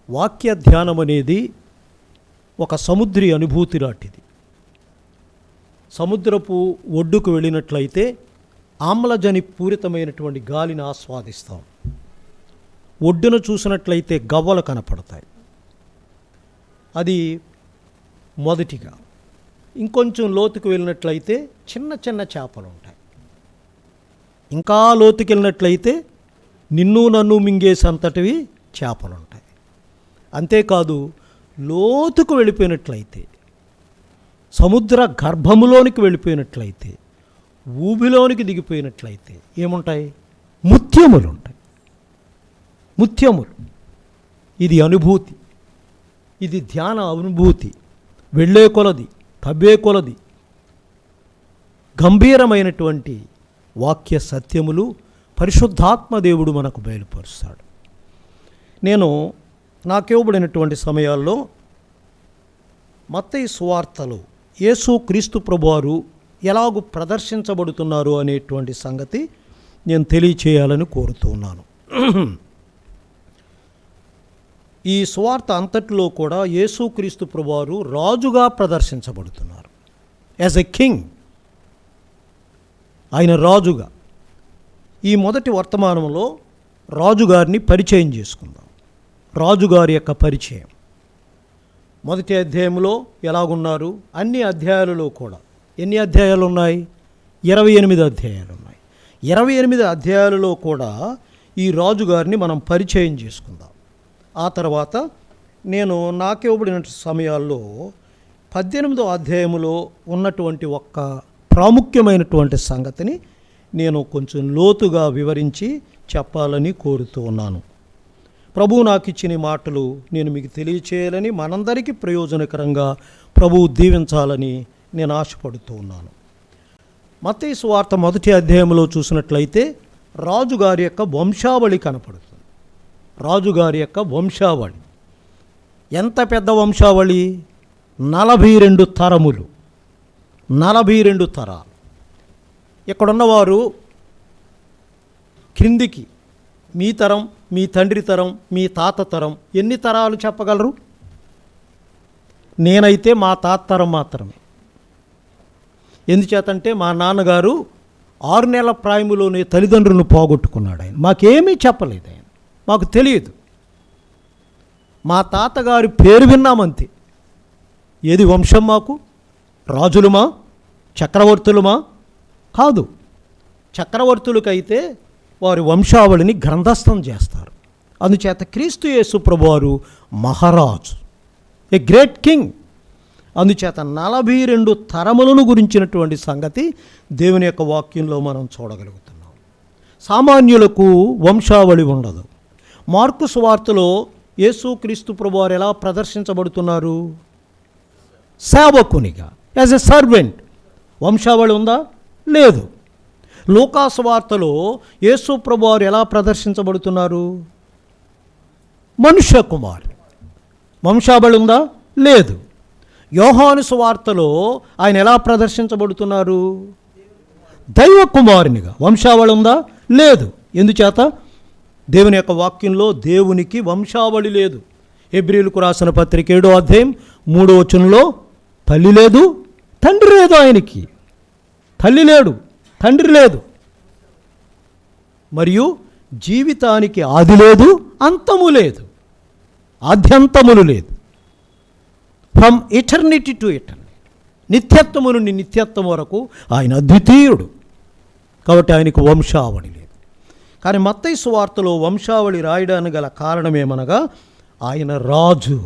వాక్య ధ్యానం అనేది ఒక సముద్రి అనుభూతి లాంటిది. సముద్రపు ఒడ్డుకు వెళ్ళినట్లయితే ఆమ్లజని పూరితమైనటువంటి గాలిని ఆస్వాదిస్తాం. ఒడ్డును చూసినట్లయితే గవ్వలు కనపడతాయి. అది మొదటిగా. ఇంకొంచెం లోతుకు వెళ్ళినట్లయితే చిన్న చిన్న చేపలు ఉంటాయి. ఇంకా లోతుకు వెళ్ళినట్లయితే నిన్ను నన్ను మింగేసంతటివి చేపలు ఉంటాయి. అంతేకాదు, లోతుకు వెళ్ళిపోయినట్లయితే, సముద్ర గర్భములోనికి వెళ్ళిపోయినట్లయితే, ఊబిలోనికి దిగిపోయినట్లయితే ఏముంటాయి? ముత్యములు ఉంటాయి. ముత్యములు. ఇది అనుభూతి, ఇది ధ్యాన అనుభూతి. వెళ్ళే కొలది, తవ్వే కొలది గంభీరమైనటువంటి వాక్య సత్యములు పరిశుద్ధాత్మదేవుడు మనకు బయలుపరుస్తాడు. నేను నాకివ్వబడినటువంటి సమయాల్లో మత్తయి సువార్తలో యేసు క్రీస్తు ప్రభువారు ఎలాగూ ప్రదర్శించబడుతున్నారు అనేటువంటి సంగతి నేను తెలియచేయాలని కోరుతున్నాను. ఈ సువార్త అంతటిలో కూడా యేసు క్రీస్తు ప్రభువారు రాజుగా ప్రదర్శించబడుతున్నారు. యాజ్ ఎ కింగ్, ఆయన రాజుగా. ఈ మొదటి వర్తమానంలో రాజుగారిని పరిచయం చేసుకుందాం. రాజుగారి యొక్క పరిచయం మొదటి అధ్యాయంలో ఎలాగున్నారు? అన్ని అధ్యాయాలలో కూడా ఎన్ని అధ్యాయాలు ఉన్నాయి? 28 అధ్యాయాలు ఉన్నాయి. 28 అధ్యాయాలలో కూడా ఈ రాజుగారిని మనం పరిచయం చేసుకుందాం. ఆ తర్వాత నేను నాకివ్వబడిన సమయాల్లో 18వ అధ్యాయంలో ఉన్నటువంటి ఒక్క ప్రాముఖ్యమైనటువంటి సంగతిని నేను కొంచెం లోతుగా వివరించి చెప్పాలని కోరుతూ ఉన్నాను. ప్రభువు నాకు ఇచ్చిన మాటలు నేను మీకు తెలియచేయాలని, మనందరికీ ప్రయోజనకరంగా ప్రభువు దీవించాలని నేను ఆశపడుతూ ఉన్నాను. మత్తయి సువార్త మొదటి అధ్యాయంలో చూసినట్లయితే రాజుగారి యొక్క వంశావళి కనపడుతుంది. రాజుగారి యొక్క వంశావళి ఎంత పెద్ద వంశావళి? 42 తరములు, 42 తరాలు. ఇక్కడున్నవారు క్రిందికి మీ తరం, మీ తండ్రి తరం, మీ తాత తరం, ఎన్ని తరాలు చెప్పగలరు? నేనైతే మా తాత తరం మాత్రమే. ఎందుచేతంటే మా నాన్నగారు 6 నెలల ప్రాయములోనే తల్లిదండ్రులను పోగొట్టుకున్నాడు. ఆయన మాకేమీ చెప్పలేదు. ఆయన మాకు తెలియదు. మా తాతగారి పేరు విన్నామంతే. ఏది వంశం మాకు? రాజులుమా? చక్రవర్తులుమా? కాదు. చక్రవర్తులకైతే వారి వంశావళిని గ్రంథస్థం చేస్తారు. అందుచేత క్రీస్తు యేసు ప్రభువారు మహారాజు, ఏ గ్రేట్ కింగ్. అందుచేత 42 తరములను గురించినటువంటి సంగతి దేవుని యొక్క వాక్యంలో మనం చూడగలుగుతున్నాం. సామాన్యులకు వంశావళి ఉండదు. మార్కు సువార్తలో యేసు క్రీస్తు ప్రభువారు ఎలా ప్రదర్శించబడుతున్నారు? సేవకునిగా, యాజ్ ఎ సర్వెంట్. వంశావళి ఉందా? లేదు. లూకా సువార్తలో యేసు ప్రభువారు ఎలా ప్రదర్శించబడుతున్నారు? మనుష్య కుమారు. వంశావళి ఉందా? లేదు. యోహాను సువార్తలో ఆయన ఎలా ప్రదర్శించబడుతున్నారు? దైవ కుమారునిగా. వంశావళి ఉందా? లేదు. ఎందుచేత? దేవుని యొక్క వాక్యంలో దేవునికి వంశావళి లేదు. హెబ్రీయులకు రాసిన పత్రిక 7వ అధ్యాయం 3వ వచనంలో తల్లి లేదు, తండ్రి లేదు. ఆయనకి తల్లి లేడు, తండ్రి లేదు. మరియు జీవితానికి ఆది లేదు, అంతము లేదు, ఆద్యంతములు లేదు. ఫ్రమ్ ఇటర్నిటీ టు ఇటర్నిటీ, నిత్యత్వము నుండి నిత్యత్వం వరకు ఆయన అద్వితీయుడు. కాబట్టి ఆయనకు వంశావళి లేదు. కానీ మత్తయి సువార్తలో వంశావళి రాయడానికి గల కారణమేమనగా ఆయన రాజు.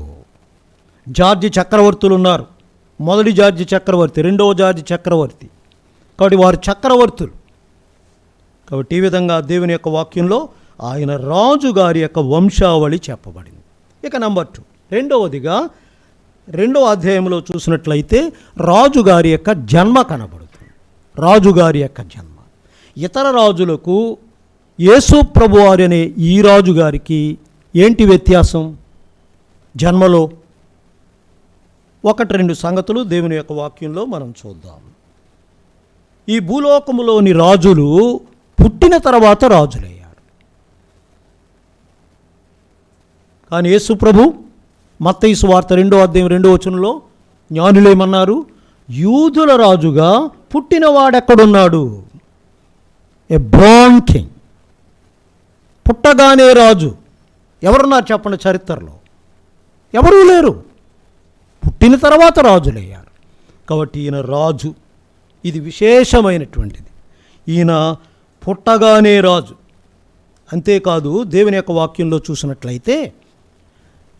జార్జి చక్రవర్తులు ఉన్నారు. మొదటి జార్జి చక్రవర్తి, రెండవ జార్జి చక్రవర్తి. కాబట్టి వారు చక్రవర్తులు. కాబట్టి ఈ విధంగా దేవుని యొక్క వాక్యంలో ఆయన రాజుగారి యొక్క వంశావళి చెప్పబడింది. ఇక నంబర్ 2, రెండవదిగా 2వ అధ్యాయంలో చూసినట్లయితే రాజుగారి యొక్క జన్మ కనబడుతుంది. రాజుగారి యొక్క జన్మ. ఇతర రాజులకు యేసు ప్రభువారు అనే ఈ రాజుగారికి ఏంటి వ్యత్యాసం జన్మలో? 1-2 సంగతులు దేవుని యొక్క వాక్యంలో మనం చూద్దాం. ఈ భూలోకములోని రాజులు పుట్టిన తర్వాత రాజులయ్యారు. కానీ యేసు ప్రభు మత్తయి సువార్త 2వ అధ్యాయం 2వ వచనంలో జ్ఞానులేమన్నారు? యూదుల రాజుగా పుట్టినవాడెక్కడున్నాడు? ఏ బోర్న్ కింగ్, పుట్టగానే రాజు. ఎవరున్నారు చెప్పండి చరిత్రలో? ఎవరూ లేరు. పుట్టిన తర్వాత రాజులయ్యారు. కాబట్టి ఈయన రాజు. ఇది విశేషమైనటువంటిది. ఈయన పుట్టగానే రాజు. అంతేకాదు, దేవుని యొక్క వాక్యంలో చూసినట్లయితే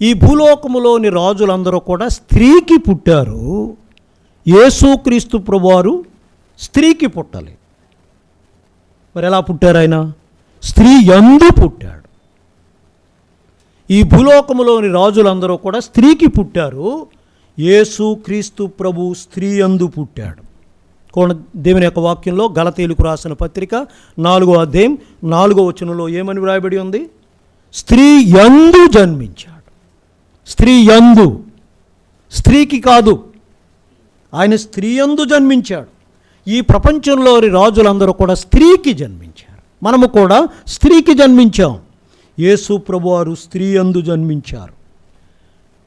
ఈ భూలోకములోని రాజులందరూ కూడా స్త్రీకి పుట్టారు. యేసుక్రీస్తు ప్రభువారు స్త్రీకి పుట్టలేదు. మరి ఎలా పుట్టారు? ఆయన స్త్రీ యందు పుట్టాడు. ఈ భూలోకములోని రాజులందరూ కూడా స్త్రీకి పుట్టారు. యేసుక్రీస్తు ప్రభు స్త్రీ యందు పుట్టాడు. దేవుని యొక్క వాక్యంలో గలతీయులకు రాసిన పత్రిక 4వ అధ్యాయం 4వ వచనంలో ఏమని వ్రాయబడి ఉంది? స్త్రీ యందు జన్మించాడు. స్త్రీ యందు, స్త్రీకి కాదు. ఆయన స్త్రీ యందు జన్మించాడు. ఈ ప్రపంచంలోని రాజులందరూ కూడా స్త్రీకి జన్మించారు. మనము కూడా స్త్రీకి జన్మించాం. యేసు ప్రభువారు స్త్రీ యందు జన్మించారు.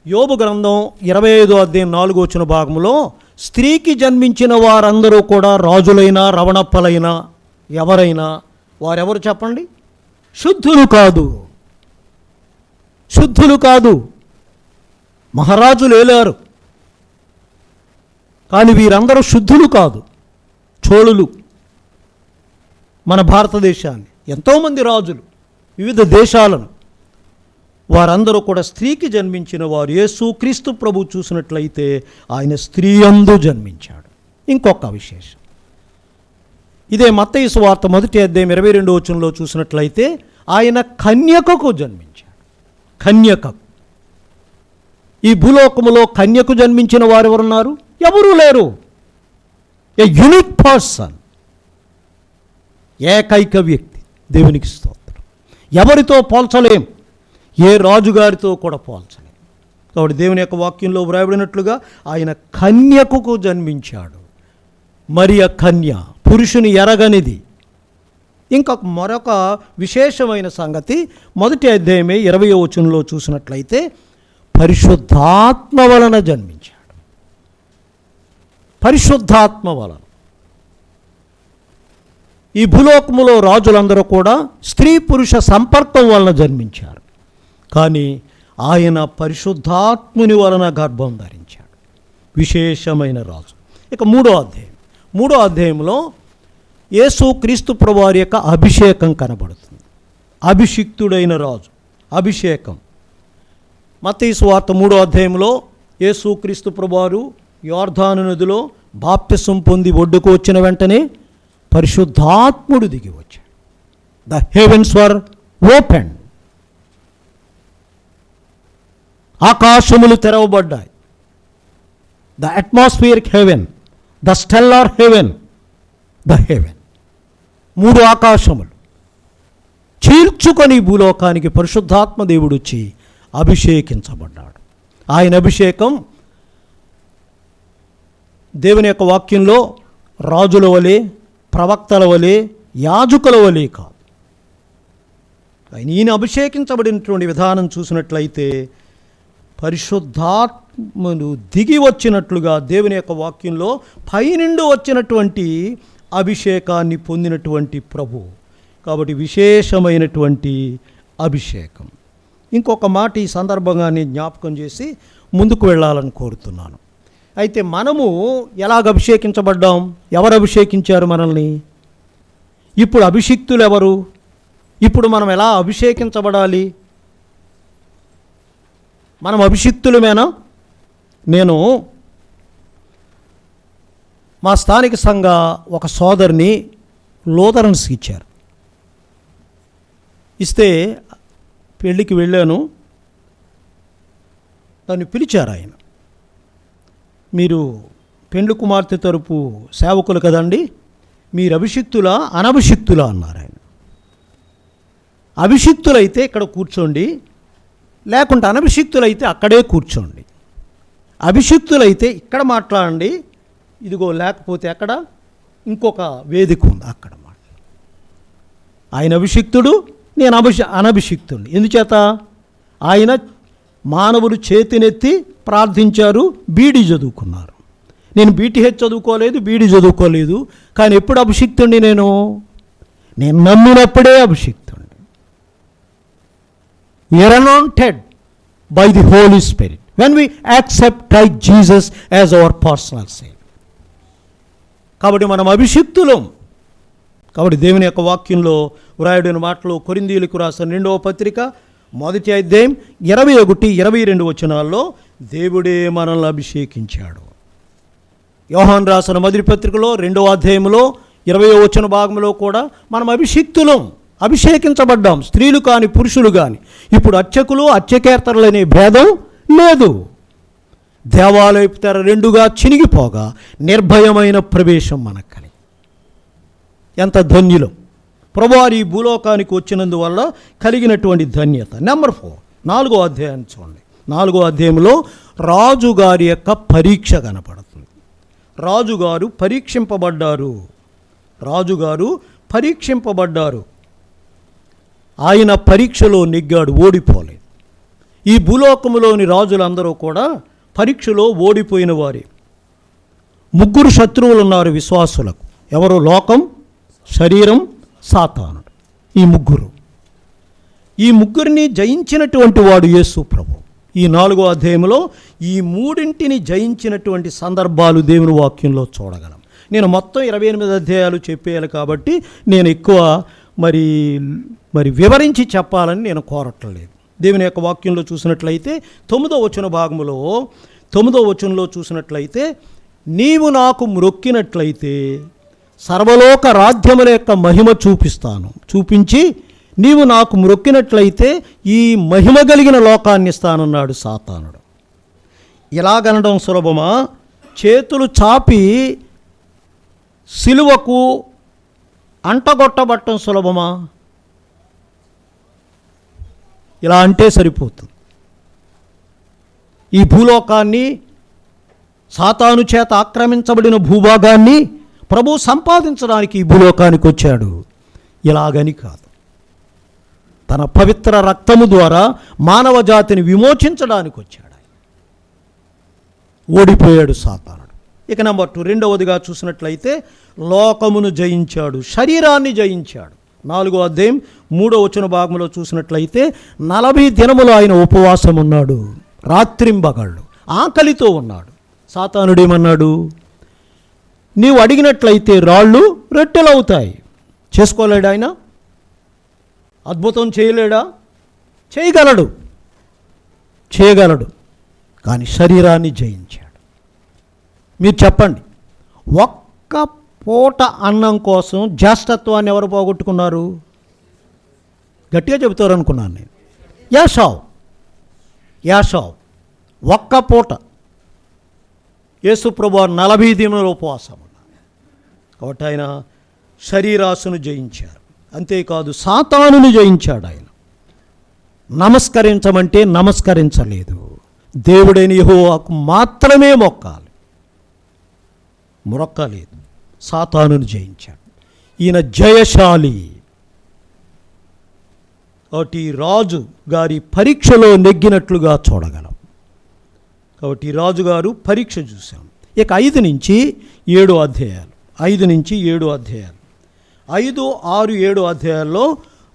యోబు గ్రంథం 25వ అధ్యాయం 4వ వచన భాగంలో స్త్రీకి జన్మించిన వారందరూ కూడా రాజులైనా రవణప్పలైనా ఎవరైనా వారెవరు చెప్పండి? శుద్ధులు కాదు. శుద్ధులు కాదు. మహారాజులు ఏలారు, కానీ వీరందరూ శుద్ధులు కాదు. చోళులు, మన భారతదేశాన్ని ఎంతోమంది రాజులు, వివిధ దేశాలను, వారందరూ కూడా స్త్రీకి జన్మించిన వారు. యేసుక్రీస్తు ప్రభు చూసినట్లయితే ఆయన స్త్రీ యందు జన్మించాడు. ఇంకొక విశేషం, ఇదే మత్తయి సువార్త 1వ అధ్యాయం 22వ వచనంలో చూసినట్లయితే ఆయన కన్యకకు జన్మించాడు. కన్యకకు. ఈ భూలోకములో కన్యకు జన్మించిన వారు ఎవరున్నారు? ఎవరూ లేరు. ఏ యూనిక్ పర్సన్, ఏకైక వ్యక్తి. దేవునికి స్తోత్రం. ఎవరితో పోల్చలేం, ఏ రాజుగారితో కూడా పోల్చలేం. కాబట్టి దేవుని యొక్క వాక్యంలో వ్రాయబడినట్లుగా ఆయన కన్యకు జన్మించాడు. మరియ కన్య, పురుషుని ఎరగనిది. మరొక విశేషమైన సంగతి 1వ అధ్యాయమే 20వ వచనంలో చూసినట్లయితే పరిశుద్ధాత్మ వలన జన్మించాడు. పరిశుద్ధాత్మ వలన. ఈ భూలోకములో రాజులందరూ కూడా స్త్రీ పురుష సంపర్కం వలన జన్మించారు. కానీ ఆయన పరిశుద్ధాత్ముని వలన గర్భం ధరించాడు. విశేషమైన రాజు. ఇక 3వ అధ్యాయంలో యేసుక్రీస్తు ప్రభువారి యొక్క అభిషేకం కనబడుతుంది. అభిషిక్తుడైన రాజు, అభిషేకం. మత్తయి సువార్త 3వ అధ్యాయంలో యేసుక్రీస్తు ప్రభువారు యోర్దాను నదిలో బాప్తిసం పొంది ఒడ్డుకు వచ్చిన వెంటనే పరిశుద్ధాత్ముడు దిగి వచ్చాడు. The heavens were open. ఆకాశములు తెరవబడ్డాయి. The atmospheric heaven, the stellar heaven, the heaven. 3 ఆకాశములు చీల్చుకొని భూలోకానికి పరిశుద్ధాత్మ దేవుడు వచ్చి అభిషేకించబడ్డాడు. ఆయన అభిషేకం దేవుని యొక్క వాక్యంలో రాజుల వలె, ప్రవక్తల వలె, యాజకుల వలె కాదు. ఈయన అభిషేకించబడినటువంటి విధానం చూసినట్లయితే పరిశుద్ధాత్మను దిగి వచ్చినట్లుగా దేవుని యొక్క వాక్యంలో పైనుండి వచ్చినటువంటి అభిషేకాన్ని పొందినటువంటి ప్రభు. కాబట్టి విశేషమైనటువంటి అభిషేకం. ఇంకొక మాట ఈ సందర్భంగా నేను జ్ఞాపకం చేసి ముందుకు వెళ్ళాలని కోరుతున్నాను. అయితే మనము ఎలాగ అభిషేకించబడ్డాం? ఎవరు అభిషేకించారు మనల్ని? ఇప్పుడు అభిషిక్తులు ఎవరు? ఇప్పుడు మనం ఎలా అభిషేకించబడాలి? మనం అభిషిక్తులమేనా? నేను మా స్థానిక సంఘ ఒక సోదరిని లూథరన్స్కి ఇచ్చారు. ఇస్తే పెళ్ళికి వెళ్ళాను. దాన్ని పిలిచారు ఆయన. మీరు పెండ్లి కుమార్తె తరపు సేవకులు కదండి, మీరు అభిషిక్తులా అనభిషిక్తులా అన్నారు ఆయన. అభిషిక్తులైతే ఇక్కడ కూర్చోండి, లేకుంటే అనభిషిక్తులైతే అక్కడే కూర్చోండి. అభిషిక్తులైతే ఇక్కడ మాట్లాడండి, ఇదిగో లేకపోతే అక్కడ ఇంకొక వేదిక ఉంది అక్కడ మాట్లాడు. ఆయన అభిషిక్తుడు, నేను అనభిషిక్తుడిని. ఎందుచేత? ఆయన మానవులు చేతినెత్తి ప్రార్థించారు, బీడీ చదువుకున్నారు. నేను బీటీహెచ్ చదువుకోలేదు, బీడీ చదువుకోలేదు, కానీ ఎప్పుడు అభిషిక్తుడిని నేను నమ్మినప్పుడే అభిషిక్తుడిని. We are anointed by the holy spirit when we accept Christ Jesus as our personal saviour. కాబట్టి మనం అభిషిక్తులం. కాబట్టి దేవుని యొక్క వాక్యంలో వ్రాయుడిన మాటలు కొరింథీయులకు రాసిన 2వ పత్రిక 1వ అధ్యాయం 21, 22 వచనాల్లో దేవుడే మనల్ని అభిషేకించాడు. యోహాను రాసిన మొదటి పత్రికలో 2వ అధ్యాయంలో 20వ వచన భాగంలో కూడా మనం అభిషిక్తులం, అభిషేకించబడ్డాం. స్త్రీలు కానీ పురుషులు కానీ. ఇప్పుడు అర్చకులు అర్చకేతరులు అనే భేదం లేదు. దేవాలయపు తెర రెండుగా చినిగిపోగా నిర్భయమైన ప్రవేశం మనకు కలిగి. ఎంత ధన్యులం! ప్రభువారు ఈ భూలోకానికి వచ్చినందువల్ల కలిగినటువంటి ధన్యత. నెంబర్ 4, 4వ అధ్యాయాన్ని చూడండి. 4వ అధ్యాయంలో రాజుగారి యొక్క పరీక్ష కనపడుతుంది. రాజుగారు పరీక్షింపబడ్డారు. రాజుగారు పరీక్షింపబడ్డారు. ఆయన పరీక్షలో నెగ్గాడు, ఓడిపోలేదు. ఈ భూలోకములోని రాజులందరూ కూడా పరీక్షలో ఓడిపోయిన వారే. 3 శత్రువులు ఉన్నారు విశ్వాసులకు. ఎవరు? లోకం, శరీరం, సాతానుడు. ఈ ముగ్గురిని జయించినటువంటి వాడు యేసు ప్రభు. ఈ 4వ అధ్యాయంలో ఈ 3ంటిని జయించినటువంటి సందర్భాలు దేవుని వాక్యంలో చూడగలం. నేను మొత్తం 28 అధ్యాయాలు చెప్పేయాలి కాబట్టి నేను ఎక్కువ మరి వివరించి చెప్పాలని నేను కోరట్లేదు. దేవుని యొక్క వాక్యంలో చూసినట్లయితే 9వ వచనంలో చూసినట్లయితే, నీవు నాకు మ్రొక్కినట్లయితే సర్వలోక రాజ్యముల యొక్క మహిమ చూపించి నీవు నాకు మ్రొక్కినట్లయితే ఈ మహిమ కలిగిన లోకాన్ని ఇస్తానన్నాడు సాతానుడు. ఇలాగనడం సులభమా? చేతులు చాపి సిలువకు అంటగొట్టబట్టం సులభమా? ఇలా అంటే సరిపోతుంది. ఈ భూలోకాన్ని, సాతాను చేత ఆక్రమించబడిన భూభాగాన్ని ప్రభు సంపాదించడానికి ఈ భూలోకానికి వచ్చాడు. ఇలాగని కాదు, తన పవిత్ర రక్తము ద్వారా మానవ జాతిని విమోచించడానికి వచ్చాడు. ఓడిపోయాడు సాతానుడు. ఇక నెంబర్ 2, రెండవదిగా చూసినట్లయితే లోకమును జయించాడు, శరీరాన్ని జయించాడు. 4వ అధ్యాయం 3వ వచన భాగంలో చూసినట్లయితే 40 దినములు ఆయన ఉపవాసం ఉన్నాడు, రాత్రింబగళ్ళు ఆకలితో ఉన్నాడు. సాతానుడు ఏమన్నాడు? నీవు అడిగినట్లయితే రాళ్ళు రొట్టెలవుతాయి. చేసుకోలేడు ఆయన? అద్భుతం చేయలేడా? చేయగలడు. కానీ శరీరాన్ని జయించాడు. మీరు చెప్పండి, ఒక్క పూట అన్నం కోసం జ్యేష్ఠత్వాన్ని ఎవరు పోగొట్టుకున్నారు? గట్టిగా చెబుతారు అనుకున్నాను నేను. యాషావు ఒక్క పూట. యేసు ప్రభువు 40 దినాల ఉపవాసం ఉన్నారు. కాబట్టి ఆయన శరీరాశను జయించారు. అంతేకాదు సాతానుని జయించాడు. ఆయన నమస్కరించమంటే నమస్కరించలేదు. దేవుడైన యెహోవాకు మాత్రమే మొక్కలేదు. సాతానుని జయించాడు. ఈయన జయశాలి. కాబట్టి రాజు గారి పరీక్షలో నెగ్గినట్లుగా చూడగలం. కాబట్టి రాజుగారు పరీక్ష చూసాం. ఇక 5 నుంచి 7 అధ్యాయాలు 5, 6, 7 అధ్యాయాల్లో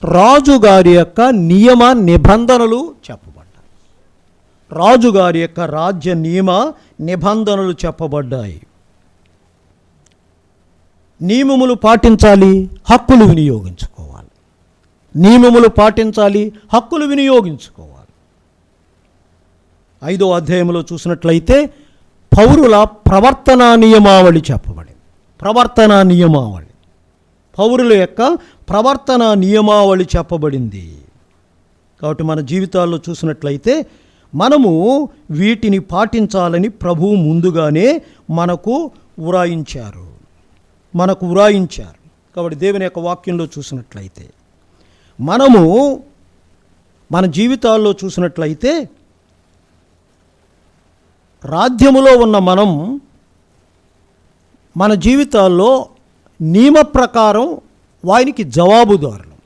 రాజుగారి యొక్క నియమ నిబంధనలు చెప్పబడ్డాయి. రాజుగారి యొక్క రాజ్య నియమ నిబంధనలు చెప్పబడ్డాయి. నియమములు పాటించాలి, హక్కులు వినియోగించుకోవాలి. 5వ అధ్యాయంలో చూసినట్లయితే పౌరుల ప్రవర్తనా నియమావళి చెప్పబడింది. పౌరుల యొక్క ప్రవర్తనా నియమావళి చెప్పబడింది. కాబట్టి మన జీవితాల్లో చూసినట్లయితే మనము వీటిని పాటించాలని ప్రభువు ముందుగానే మనకు ఉరాయించారు. కాబట్టి దేవుని యొక్క వాక్యంలో చూసినట్లయితే మనము మన జీవితాల్లో చూసినట్లయితే రాజ్యములో ఉన్న మనం మన జీవితాల్లో నియమ ప్రకారం వానికి జవాబుదారులు.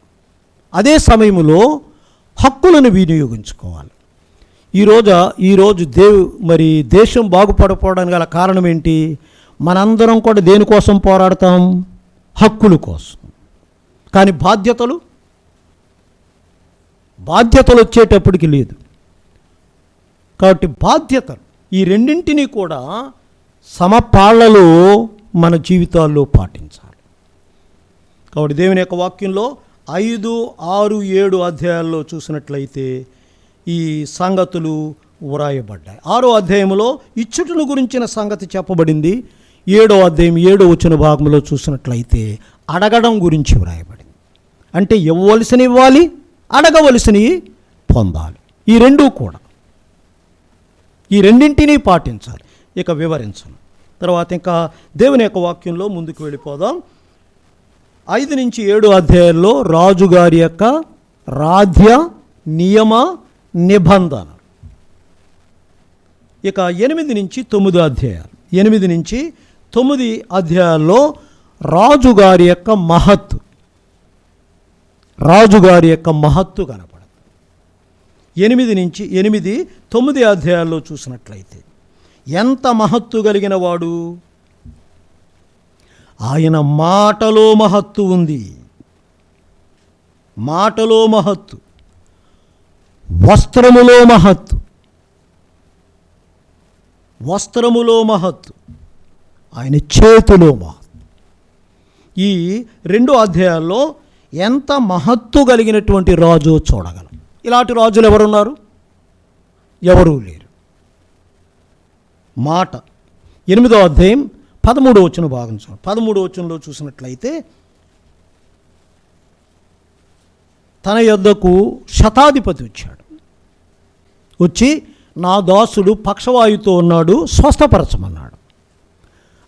అదే సమయంలో హక్కులను వినియోగించుకోవాలి. ఈరోజు మరి దేశం బాగుపడకపోవడానికి గల కారణం ఏంటి? మనందరం కూడా దేనికోసం పోరాడతాం? హక్కుల కోసం. కానీ బాధ్యతలు వచ్చేటప్పటికి లేదు. కాబట్టి బాధ్యతలు ఈ రెండింటినీ కూడా సమపాళ్లలో మన జీవితాల్లో పాటించాలి. కాబట్టి దేవుని యొక్క వాక్యంలో 5, 6, 7 అధ్యాయాల్లో చూసినట్లయితే ఈ సంగతులు వ్రాయబడ్డాయి. 6వ అధ్యాయంలో ఇచ్చుటను గురించిన సంగతి చెప్పబడింది. 7వ అధ్యాయం 7వ వచన భాగంలో చూసినట్లయితే అడగడం గురించి వ్రాయబడింది. అంటే ఇవ్వవలసినవి ఇవ్వాలి, అడగవలసినవి పొందాలి. ఈ రెండూ కూడా, ఈ రెండింటినీ పాటించాలి. ఇక వివరించను. తర్వాత ఇంకా దేవుని యొక్క వాక్యంలో ముందుకు వెళ్ళిపోదాం. 5 నుంచి 7 అధ్యాయాల్లో రాజుగారి యొక్క రాజ్య నియమ నిబంధన. ఇక 8 నుంచి 9 అధ్యాయాలు, 8 నుంచి 9 అధ్యాయాల్లో రాజుగారి యొక్క మహత్తు కనపడదు. 8, 9 అధ్యాయాల్లో చూసినట్లయితే ఎంత మహత్తు కలిగిన వాడు! ఆయన మాటలో మహత్తు ఉంది. మాటలో మహత్తు, వస్త్రములో మహత్తు, ఆయన చేతిలో మహత్తు. ఈ 2 అధ్యాయాల్లో ఎంత మహత్తు కలిగినటువంటి రాజు చూడగలం. ఇలాంటి రాజులు ఎవరున్నారు? ఎవరూ లేరు. మాట 8వ అధ్యాయం 13వ వచనం భాగం చూడండి. 13వ వచనంలో చూసినట్లయితే తన యొద్దకు శతాధిపతి వచ్చి నా దాసుడు పక్షవాయుతో ఉన్నాడు, స్వస్థపరచమన్నాడు.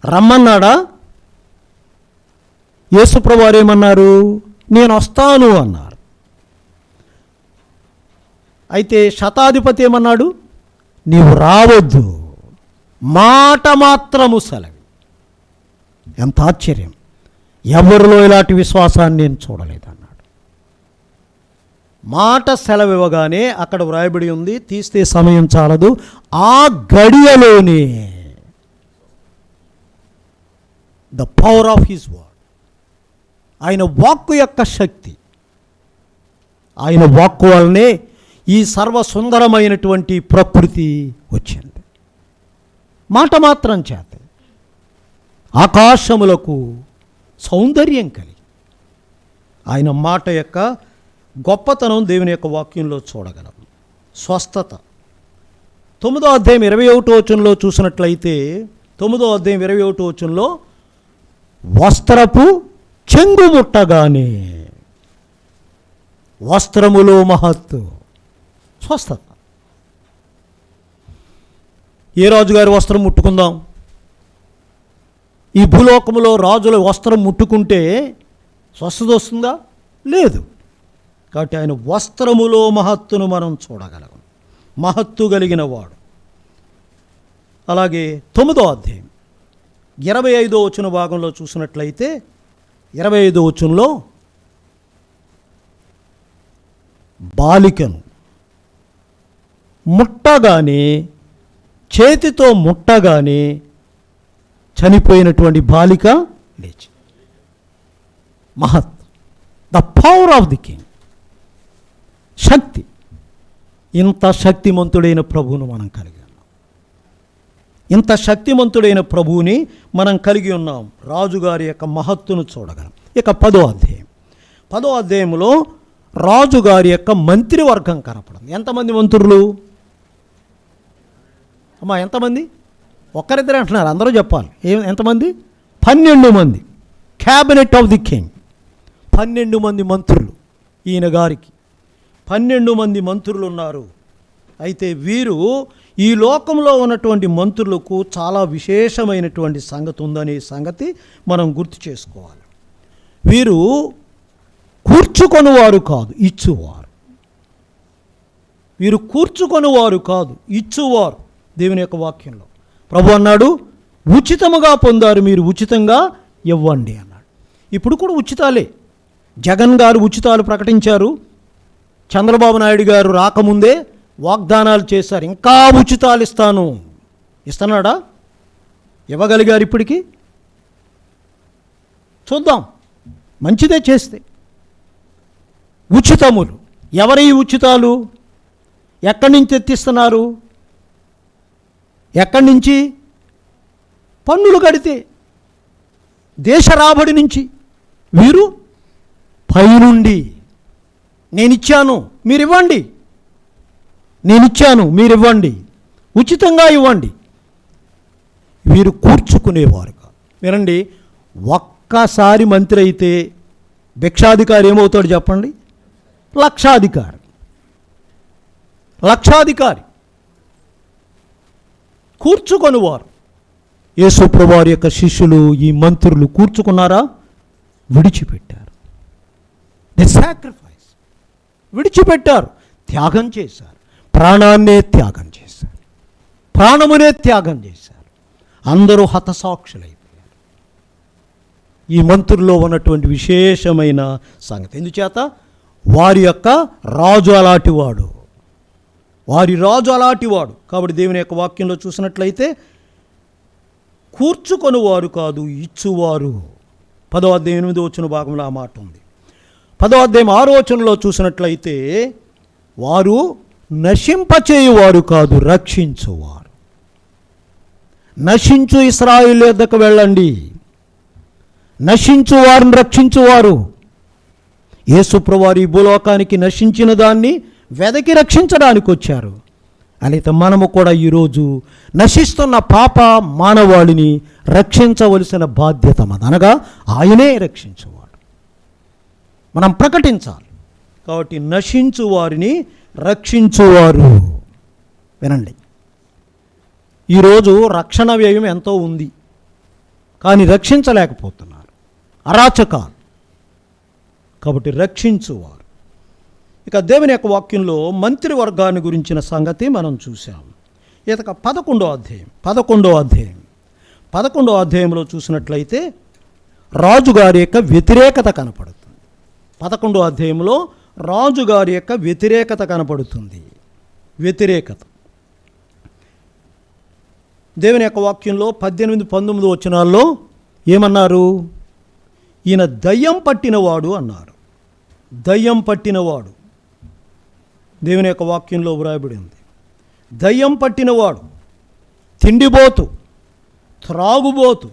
రమ్మన్నాడా? యేసుప్రభువారు ఏమన్నారు? నేను వస్తాను అన్నారు. అయితే శతాధిపతి ఏమన్నాడు? నీవు రావద్దు, మాట మాత్రము సెలవి. ఎంత ఆశ్చర్యం! ఎవరిలో ఇలాంటి విశ్వాసాన్ని నేను చూడలేదన్నాడు. మాట సెలవివ్వగానే అక్కడ వ్రాయబడి ఉంది, తీస్తే సమయం చాలదు, ఆ గడియలోనే the power of his word, ఆయన వాక్కు యొక్క శక్తి, ఆయన వాక్కు వల్లనే ఈ సర్వసుందరమైనటువంటి ప్రకృతి వచ్చింది. మాట మాత్రం చేత ఆకాశములకు సౌందర్యం కలిగి, ఆయన మాట యొక్క గొప్పతనం దేవుని యొక్క వాక్యంలో చూడగలం. స్వస్థత 9వ అధ్యాయం 21వ వచనంలో చూసినట్లయితే 9వ అధ్యాయం 21వ వచనంలో వస్త్రపు చెంగు ముట్టగానే, వస్త్రములో మహత్తు, స్వస్థత. ఏ రాజుగారి వస్త్రం ముట్టుకుందాం? ఈ భూలోకములో రాజుల వస్త్రం ముట్టుకుంటే స్వస్థత వస్తుందా? లేదు. కాబట్టి ఆయన వస్త్రములో మహత్తును మనం చూడగలం. మహత్తు కలిగిన వాడు. అలాగే 9వ అధ్యాయం 25వ వచన భాగంలో చూసినట్లయితే 25వ వచనంలో బాలికను ముట్టగానే, చేతితో ముట్టగానే చనిపోయినటువంటి బాలిక లేచి. మహత్, the power of the king, శక్తి. ఇంత శక్తిమంతుడైన ప్రభువును మనం కలిగి ఉన్నాం. ఇంత శక్తిమంతుడైన ప్రభువుని మనం కలిగి ఉన్నాం. రాజుగారి యొక్క మహత్తును చూడగలం. ఇక 10వ అధ్యాయంలో రాజుగారి యొక్క మంత్రివర్గం కనపడింది. ఎంతమంది మంత్రులు? అమ్మా ఎంతమంది? ఒక్కరిద్దరే అంటున్నారు, అందరూ చెప్పాలి. ఎంతమంది? 12 మంది. Cabinet of the king. 12 మంది మంత్రులు. ఈయన గారికి 12 మంది మంత్రులు ఉన్నారు. అయితే వీరు ఈ లోకంలో ఉన్నటువంటి మంత్రులకు చాలా విశేషమైనటువంటి సంగతి ఉందనే సంగతి మనం గుర్తు చేసుకోవాలి. వీరు కూర్చుకొనివారు కాదు, ఇచ్చువారు. వీరు కూర్చుకొనివారు కాదు, ఇచ్చువారు. దేవుని యొక్క వాక్యంలో ప్రభు అన్నాడు, ఉచితముగా పొందారు, మీరు ఉచితంగా ఇవ్వండి అన్నాడు. ఇప్పుడు కూడా ఉచితాలే. జగన్ గారు ఉచితాలు ప్రకటించారు. చంద్రబాబు నాయుడు గారు రాకముందే వాగ్దానాలు చేశారు, ఇంకా ఉచితాలు ఇస్తాను. ఇస్తున్నాడా? ఇవ్వగలిగారు ఇప్పటికీ? చూద్దాం, మంచిదే చేస్తే. ఉచితములు, ఎవరి ఉచితాలు? ఎక్కడి నుంచి తెచ్చిస్తున్నారు? ఎక్కడి నుంచి? పన్నులు కడితే, దేశ రాబడి నుంచి. వీరు పైనుండి నేనిచ్చాను మీరివ్వండి, నేనిచ్చాను మీరివ్వండి, ఉచితంగా ఇవ్వండి. వీరు కూర్చుకునేవారుగా. వినండి, ఒక్కసారి మంత్రి అయితే భిక్షాధికారి ఏమవుతాడు చెప్పండి? లక్షాధికారి. లక్షాధికారి. కూర్చుకొనివారు. యేసుప్రభువారి యొక్క శిష్యులు, ఈ మంత్రులు కూర్చుకున్నారా? విడిచిపెట్టారు. The sacrifice. విడిచిపెట్టారు, త్యాగం చేశారు. ప్రాణాన్నే త్యాగం చేశారు, ప్రాణమునే త్యాగం చేశారు. అందరూ హతసాక్షులైపోయారు. ఈ మంత్రుల్లో ఉన్నటువంటి విశేషమైన సంగతి ఎందుచేత? వారి యొక్క రాజు అలాంటివాడు, వారి రాజు అలాంటివాడు. కాబట్టి దేవుని యొక్క వాక్యంలో చూసినట్లయితే కూర్చుకొనివారు కాదు, ఇచ్చువారు. 10వ అధ్యాయం 8వ వచన భాగంలో ఆ మాట ఉంది. 10వ అధ్యాయం 6వ వచనంలో చూసినట్లయితే వారు నశింపచేయువారు కాదు, రక్షించువారు. నశించు ఇశ్రాయేలు యొద్దకు వెళ్ళండి, నశించు వారిని రక్షించువారు. యేసుప్రభువారు ఈ భూలోకానికి నశించిన దాన్ని వెదకి రక్షించడానికి వచ్చారు. అయితే మనము కూడా ఈరోజు నశిస్తున్న పాప మానవాళిని రక్షించవలసిన బాధ్యత మనది. అనగా ఆయనే రక్షించువాడు, మనం ప్రకటించాలి. కాబట్టి నశించు వారిని రక్షించువారు. వినండి, ఈరోజు రక్షణ వ్యయం ఎంతో ఉంది, కానీ రక్షించలేకపోతున్నారు. అరాచకాలు. కాబట్టి రక్షించువారు. ఇక దేవుని యొక్క వాక్యంలో మంత్రివర్గాన్ని గురించిన సంగతి మనం చూసాం. ఇక 11వ అధ్యాయంలో చూసినట్లయితే రాజుగారి యొక్క వ్యతిరేకత కనపడుతుంది. 11వ అధ్యాయంలో రాజుగారి యొక్క వ్యతిరేకత కనపడుతుంది. వ్యతిరేకత దేవుని యొక్క వాక్యంలో 18, 19 వచనాల్లో ఏమన్నారు? ఈయన దయ్యం పట్టినవాడు అన్నారు. దయ్యం పట్టినవాడు దేవుని యొక్క వాక్యంలో వ్రాయబడి ఉంది. దయ్యం పట్టినవాడు, తిండిబోతు, త్రాగుబోతు,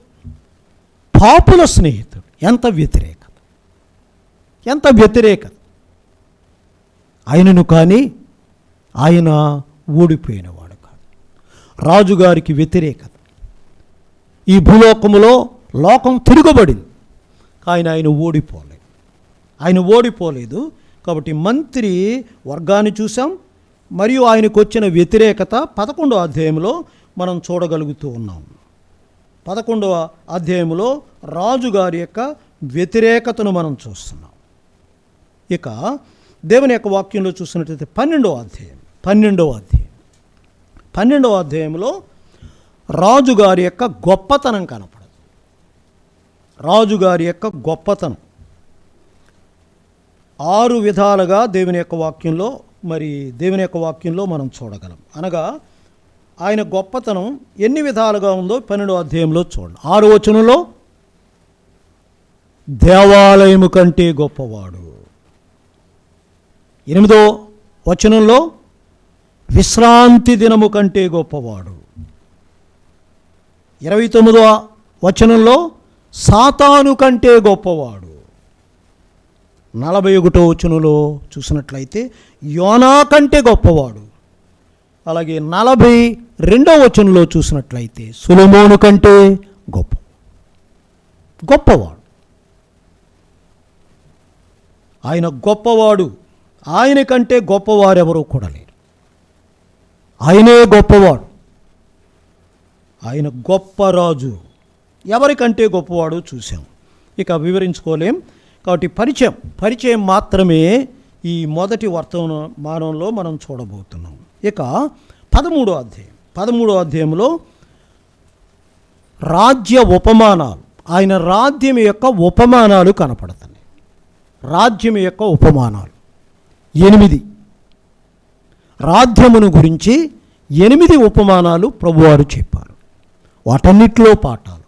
పాపుల స్నేహితుడు. ఎంత వ్యతిరేకత, ఎంత వ్యతిరేకత! ఆయనను కానీ ఆయన ఓడిపోయినవాడు కాదు. రాజుగారికి వ్యతిరేకత. ఈ భూలోకములో లోకం తిరుగుబడింది, కానీ ఆయన ఓడిపోలేదు. కాబట్టి మంత్రి వర్గాన్ని చూసాం, మరియు ఆయనకు వచ్చిన వ్యతిరేకత 11వ అధ్యాయంలో మనం చూడగలుగుతూ ఉన్నాం. 11వ అధ్యాయంలో రాజుగారి యొక్క వ్యతిరేకతను మనం చూస్తున్నాం. ఇక దేవుని యొక్క వాక్యంలో చూసినట్లయితే 12వ అధ్యాయంలో రాజుగారి యొక్క గొప్పతనం కనపడదు. రాజుగారి యొక్క గొప్పతనం 6 విధాలుగా దేవుని యొక్క వాక్యంలో మనం చూడగలం. అనగా ఆయన గొప్పతనం ఎన్ని విధాలుగా ఉందో 12వ అధ్యాయంలో చూడండి. 6వ వచనంలో దేవాలయము కంటే గొప్పవాడు. 8వ వచనంలో విశ్రాంతి దినము కంటే గొప్పవాడు. 29వ వచనంలో సాతాను కంటే గొప్పవాడు. 41వ వచనంలో చూసినట్లయితే యోనా కంటే గొప్పవాడు. అలాగే 42వ వచనంలో చూసినట్లయితే సొలొమోను కంటే గొప్పవాడు. ఆయన గొప్పవాడు. ఆయన కంటే గొప్పవారెవరూ కూడా లేరు. ఆయనే గొప్పవాడు. ఆయన గొప్ప రాజు. ఎవరికంటే గొప్పవాడు చూసాం, ఇక వివరించుకోలేం. కాబట్టి పరిచయం మాత్రమే ఈ మొదటి వర్తమానంలో మనం చూడబోతున్నాం. ఇక 13వ అధ్యాయంలో రాజ్య ఉపమానాలు, ఆయన రాజ్యం యొక్క ఉపమానాలు కనపడుతున్నాయి. రాజ్యం యొక్క ఉపమానాలు 8. రాధ్యమును గురించి 8 ఉపమానాలు ప్రభువారు చెప్పారు. వాటన్నిటిలో పాఠాలు.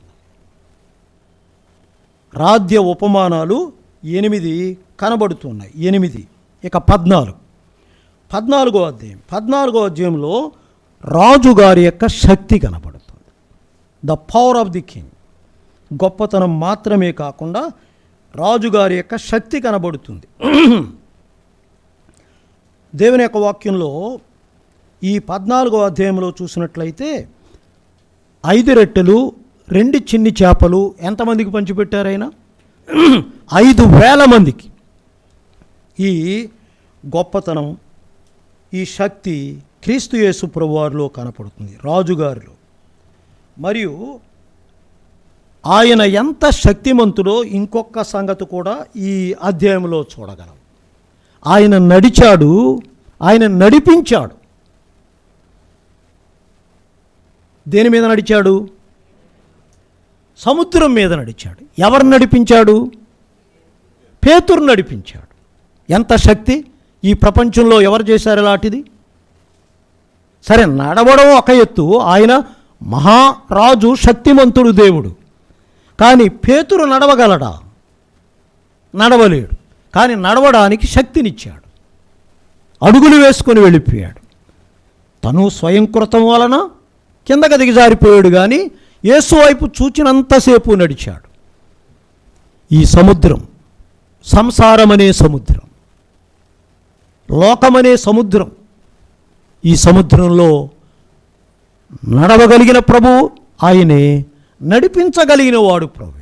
రాధ్య ఉపమానాలు 8 కనబడుతున్నాయి. 8. ఇక 14వ అధ్యాయం. 14వ అధ్యాయంలో రాజుగారి యొక్క శక్తి కనబడుతుంది. The power of the king. గొప్పతనం మాత్రమే కాకుండా రాజుగారి యొక్క శక్తి కనబడుతుంది. దేవుని యొక్క వాక్యంలో ఈ 14వ అధ్యాయంలో చూసినట్లయితే 5 రొట్టెలు 2 చిన్ని చేపలు ఎంతమందికి పంచిపెట్టారు ఆయన? 5,000 మందికి. ఈ గొప్పతనం, ఈ శక్తి క్రీస్తు యేసు ప్రభువారిలో కనపడుతుంది, రాజుగారిలో. మరియు ఆయన ఎంత శక్తిమంతుడో ఇంకొక సంగతి కూడా ఈ అధ్యాయంలో చూడగలం. ఆయన నడిచాడు, ఆయన నడిపించాడు. దేని మీద నడిచాడు? సముద్రం మీద నడిచాడు. ఎవరు నడిపించాడు? పేతురు నడిపించాడు. ఎంత శక్తి! ఈ ప్రపంచంలో ఎవరు చేశారు అలాంటిది? సరే, నడవడం ఒక ఎత్తు, ఆయన మహారాజు, శక్తిమంతుడు, దేవుడు. కానీ పేతురు నడవగలడా? నడవలేడు. కానీ నడవడానికి శక్తినిచ్చాడు. అడుగులు వేసుకొని వెళ్ళిపోయాడు. తను స్వయంకృతం వలన కిందకి దిగజారిపోయాడు, కానీ యేసు వైపు చూచినంతసేపు నడిచాడు. ఈ సముద్రం, సంసారమనే సముద్రం, లోకమనే సముద్రం, ఈ సముద్రంలో నడవగలిగిన ప్రభువు ఆయనే, నడిపించగలిగిన వాడు ప్రభువే.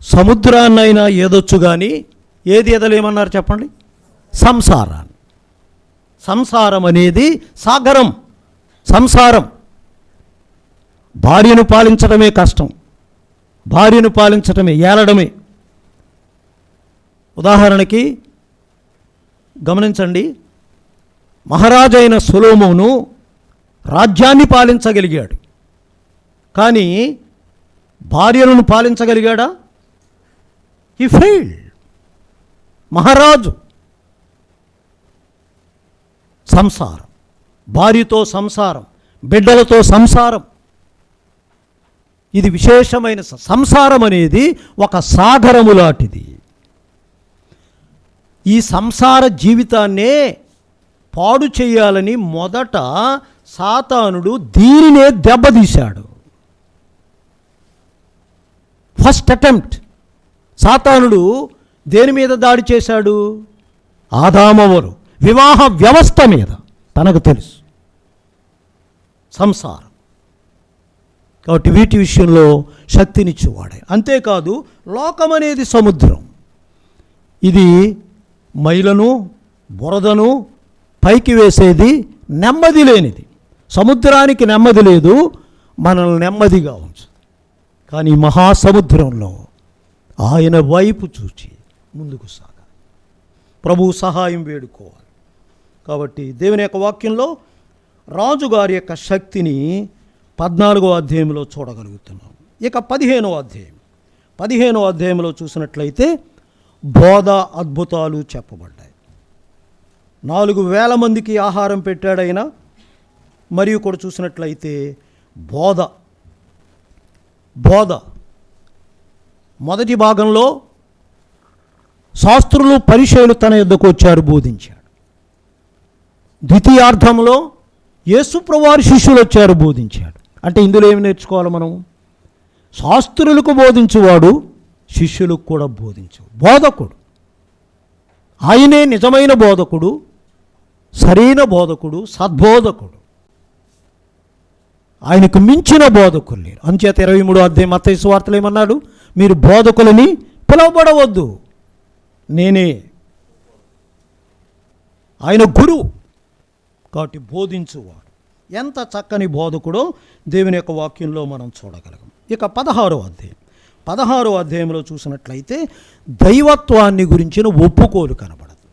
సముద్రాన్నైనా ఏదొచ్చు కానీ ఏది ఎదలేమన్నారు చెప్పండి? సంసారాన్ని. సంసారం అనేది సాగరం, సంసారం. భార్యను పాలించడమే కష్టం, భార్యను పాలించడమే, ఏలడమే. ఉదాహరణకి గమనించండి, మహారాజైన సొలొమోను రాజ్యాన్ని పాలించగలిగాడు, కానీ భార్యలను పాలించగలిగాడా? He failed. మహారాజు. సంసారం, భార్యతో సంసారం, బిడ్డలతో సంసారం, ఇది విశేషమైన సంసారం అనేది ఒక సాగరము లాంటిది. ఈ సంసార జీవితాన్నే పాడు చేయాలని మొదట సాతానుడు దీనినే దెబ్బతీశాడు. First attempt. సాతానుడు దేని మీద దాడి చేశాడు? ఆదామవరు వివాహ వ్యవస్థ మీద. తనకు తెలుసు సంసారం. కాబట్టి వీటి విషయంలో శక్తినిచ్చేవాడే. అంతేకాదు, లోకం అనేది సముద్రం. ఇది మైలను, బురదను పైకి వేసేది, నెమ్మది లేనిది. సముద్రానికి నెమ్మది లేదు, మనల్ని నెమ్మదిగా ఉంచు. కానీ మహాసముద్రంలో ఆయన వైపు చూచి ముందుకు సాగాలి. ప్రభువు సహాయం వేడుకోవాలి. కాబట్టి దేవుని యొక్క వాక్యంలో రాజుగారి యొక్క శక్తిని 14వ అధ్యాయంలో చూడగలుగుతున్నాం. ఇక 15వ అధ్యాయం. 15వ అధ్యాయంలో చూసినట్లయితే బోధ అద్భుతాలు చెప్పబడ్డాయి. 4,000 మందికి ఆహారం పెట్టాడైనా. మరియు కూడా చూసినట్లయితే బోధ మొదటి భాగంలో శాస్త్రులు, పరిసయ్యులు తన యొద్దకు వచ్చారు, బోధించాడు. ద్వితీయార్థంలో యేసుప్రభువారి శిష్యులు వచ్చారు, బోధించాడు. అంటే ఇందులో ఏమి నేర్చుకోవాలి మనం? శాస్త్రులకు బోధించువాడు శిష్యులకు కూడా బోధించు. బోధకుడు ఆయనే నిజమైన బోధకుడు, సరైన బోధకుడు, సద్బోధకుడు. ఆయనకు మించిన బోధకులు లేరు. అంచేత 23వ అధ్యాయం మత్తయి సువార్తలో ఏమన్నాడు? మీరు బోధకులని పిలువబడవద్దు, నేనే. ఆయన గురువు కాబట్టి బోధించువాడు. ఎంత చక్కని బోధకుడో దేవుని యొక్క వాక్యంలో మనం చూడగలం. ఇక 16వ అధ్యాయంలో చూసినట్లయితే దైవత్వాన్ని గురించిన ఒప్పుకోలు కనబడదు.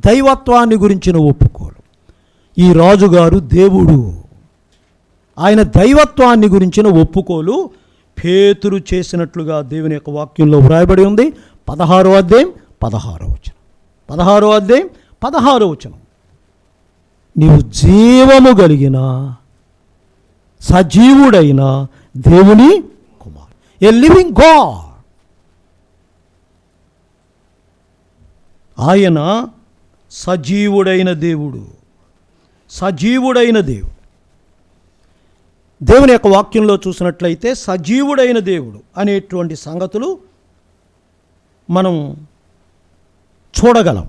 దైవత్వాన్ని గురించిన ఒప్పుకోలు. ఈ రాజుగారు దేవుడు, ఆయన దైవత్వాన్ని గురించిన ఒప్పుకోలు పేతురు చేసినట్లుగా దేవుని యొక్క వాక్యంలో వ్రాయబడి ఉంది. 16వ అధ్యాయం 16వ వచనం. 16వ అధ్యాయం 16వ వచనం, నీవు జీవము కలిగిన సజీవుడైన దేవుని కుమారు, ఏ లివింగ్ గాడ్. ఆయన సజీవుడైన దేవుడు, సజీవుడైన దేవుడు. దేవుని యొక్క వాక్యంలో చూసినట్లయితే సజీవుడైన దేవుడు అనేటువంటి సంగతులు మనం చూడగలం.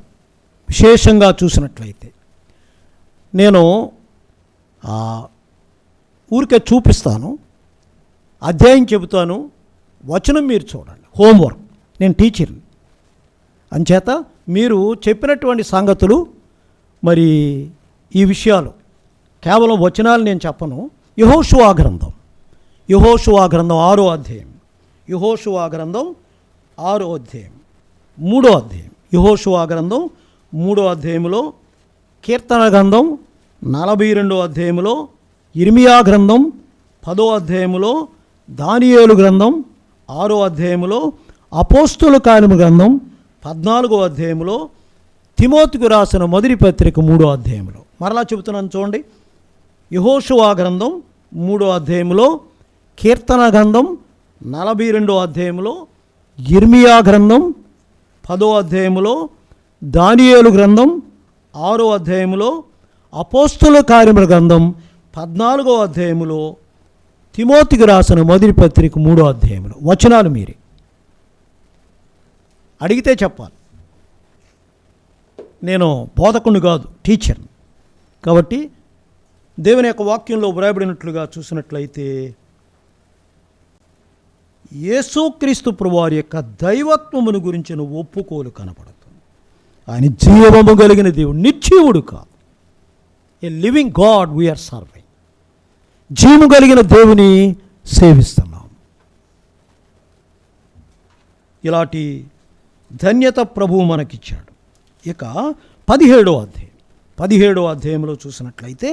విశేషంగా చూసినట్లయితే నేను ఊరికే చూపిస్తాను, అధ్యాయం చెబుతాను, వచనం మీరు చూడండి. హోంవర్క్, నేను టీచర్ని అంచేత మీరు చెప్పినటువంటి సంగతులు, మరి ఈ విషయాలు కేవలం వచనాలు నేను చెప్పను. యెహోషువ గ్రంథం 6వ అధ్యాయం, యెహోషువ గ్రంథం 6వ అధ్యాయం 3వ అధ్యాయం, యెహోషువ గ్రంథం 3వ అధ్యాయంలో, కీర్తన గ్రంథం 42వ అధ్యాయంలో, ఇర్మియా గ్రంథం 10వ అధ్యాయంలో, దానియేలు గ్రంథం 6వ అధ్యాయంలో, అపోస్తుల కార్యముల గ్రంథం 14వ అధ్యాయంలో, తిమోతికి రాసిన మొదటి పత్రిక 3వ అధ్యాయంలో. మరలా చెబుతున్నాను చూడండి, యెహోషువ గ్రంథం 3వ అధ్యాయంలో, కీర్తన గ్రంథం 42వ అధ్యాయంలో, ఇర్మియా గ్రంథం 10వ అధ్యాయంలో, దానియేలు గ్రంథం 6వ అధ్యాయంలో, అపోస్తుల కార్యముల గ్రంథం 14వ అధ్యాయంలో, తిమోతికి రాసిన మొదటి పత్రిక 3వ అధ్యాయంలో. వచనాలు మీరే అడిగితే చెప్పాలి. నేను బోధకుని కాదు, టీచర్ని. కాబట్టి దేవుని యొక్క వాక్యంలో వ్రాయబడినట్లుగా చూసినట్లయితే యేసుక్రీస్తు ప్రభువారి యొక్క దైవత్వమును గురించిన ఒప్పుకోలు కనపడుతుంది. ఆయన జీవము కలిగిన దేవుడు, నిర్జీవుడు కాదు. A living God we are serving. జీవము కలిగిన దేవుని సేవిస్తున్నాం. ఇలాంటి ధన్యత ప్రభువు మనకిచ్చాడు. ఇక 17వ అధ్యాయంలో చూసినట్లయితే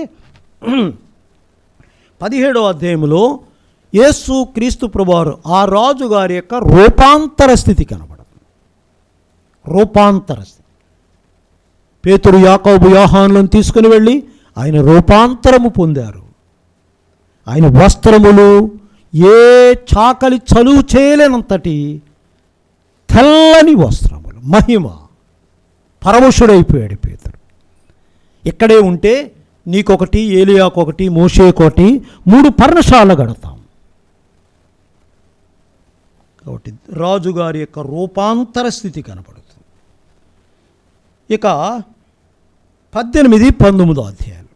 17వ అధ్యాయంలో యేసు క్రీస్తు ప్రభువారు ఆ రాజుగారి యొక్క రూపాంతర స్థితి కనబడుతుంది. రూపాంతర స్థితి. పేతురు, యాకోబు, యోహానులను తీసుకుని వెళ్ళి ఆయన రూపాంతరము పొందారు. ఆయన వస్త్రములు ఏ చాకలి చలువు చేయలేనంతటి తెల్లని వస్త్రములు, మహిమ, పరవశుడైపోయాడు పేతురు. ఇక్కడే ఉంటే నీకొకటి, ఏలియాకొకటి, మోషేకొకటి 3 పర్ణశాల గడతాం. కాబట్టి రాజుగారి యొక్క రూపాంతర స్థితి కనపడుతుంది. ఇక 18-19 అధ్యాయాలు,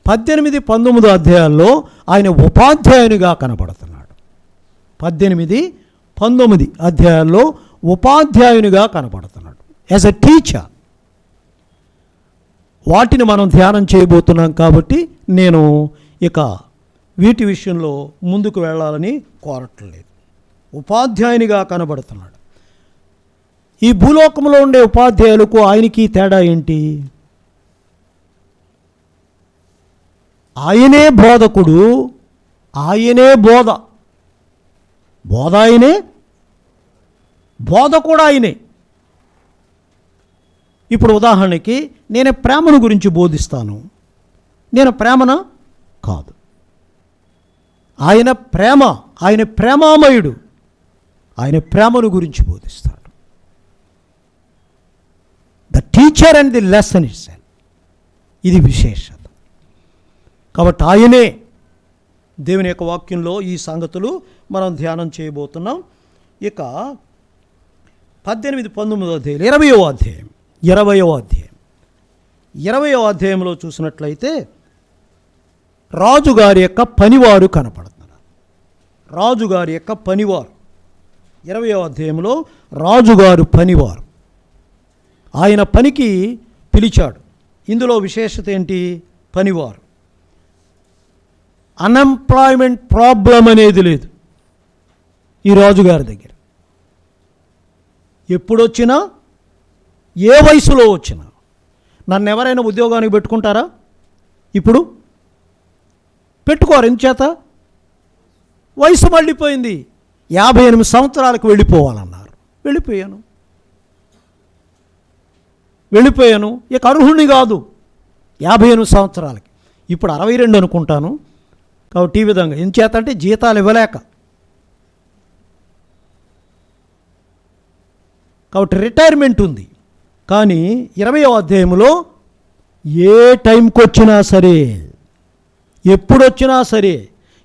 18-19 అధ్యాయాల్లో ఆయన ఉపాధ్యాయునిగా కనపడుతున్నాడు. 18-19 అధ్యాయాల్లో ఉపాధ్యాయునిగా కనపడుతున్నాడు, యాజ్ ఎ టీచర్. వాటిని మనం ధ్యానం చేయబోతున్నాం. కాబట్టి నేను ఇక వీటి విషయంలో ముందుకు వెళ్ళాలని కోరట్లేదు. ఉపాధ్యాయునిగా కనబడుతున్నాడు. ఈ భూలోకంలో ఉండే ఉపాధ్యాయులకు ఆయనకి తేడా ఏంటి? ఆయనే బోధకుడు, ఆయనే బోధ ఆయనే, బోధ కూడా ఆయనే. ఇప్పుడు ఉదాహరణకి నేను ప్రేమను గురించి బోధిస్తాను. నేను ప్రేమన కాదు, ఆయన ప్రేమ, ఆయన ప్రేమామయుడు. ఆయన ప్రేమను గురించి బోధిస్తాడు. The teacher and the lesson itself, ఇది విశేషత. కాబట్టి ఆయనే. దేవుని యొక్క వాక్యంలో ఈ సంగతులు మనం ధ్యానం చేయబోతున్నాం. ఇక 18-19 అధ్యాయం, 20వ అధ్యాయంలో చూసినట్లయితే రాజుగారి యొక్క పనివారు కనపడుతున్నారు. రాజుగారి యొక్క పనివారు 20వ అధ్యాయంలో రాజుగారు పనివారు ఆయన పనికి పిలిచాడు. ఇందులో విశేషత ఏంటి? పనివారు. అన్ఎంప్లాయ్మెంట్ ప్రాబ్లం అనేది లేదు ఈ రాజుగారి దగ్గర. ఎప్పుడొచ్చినా, ఏ వయసులో వచ్చినా, నన్ను ఎవరైనా ఉద్యోగానికి పెట్టుకుంటారా? ఇప్పుడు పెట్టుకోరు. ఎందుచేత? వయసు మళ్ళీపోయింది. 58 సంవత్సరాలకు వెళ్ళిపోవాలన్నారు. వెళ్ళిపోయాను. వెళ్ళిపోయాను, ఇక అర్హుణ్ణి కాదు 58 సంవత్సరాలకి. ఇప్పుడు 62 అనుకుంటాను. కాబట్టి ఈ విధంగా ఎంచేతంటే జీతాలు ఇవ్వలేక. కాబట్టి రిటైర్మెంట్ ఉంది. కానీ 20వ అధ్యాయంలో ఏ టైంకి వచ్చినా సరే, ఎప్పుడొచ్చినా సరే,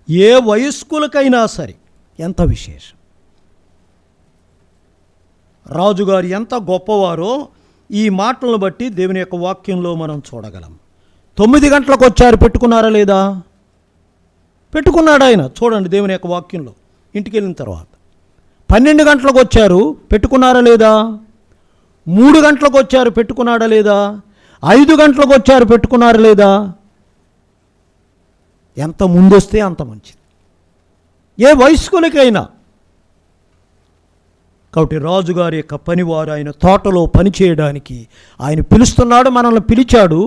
ఏ వయస్కులకైనా సరే, ఎంత విశేషం. రాజుగారు ఎంత గొప్పవారో ఈ మాటలను బట్టి దేవుని యొక్క వాక్యంలో మనం చూడగలం. 9 గంటలకు వచ్చారు, పెట్టుకున్నారా లేదా? పెట్టుకున్నాడు ఆయన. చూడండి దేవుని యొక్క వాక్యంలో ఇంటికి వెళ్ళిన తర్వాత. 12 గంటలకు వచ్చారు, పెట్టుకున్నారా లేదా? 3 గంటలకు వచ్చారు, పెట్టుకున్నాడా లేదా? 5 గంటలకు వచ్చారు, పెట్టుకున్నారా లేదా? ఎంత ముందొస్తే అంత మంచిది, ఏ వయస్కులకైనా. కాబట్టి రాజుగారి యొక్క పనివారు ఆయన తోటలో పని చేయడానికి ఆయన పిలుస్తున్నాడు, మనల్ని పిలిచాడు.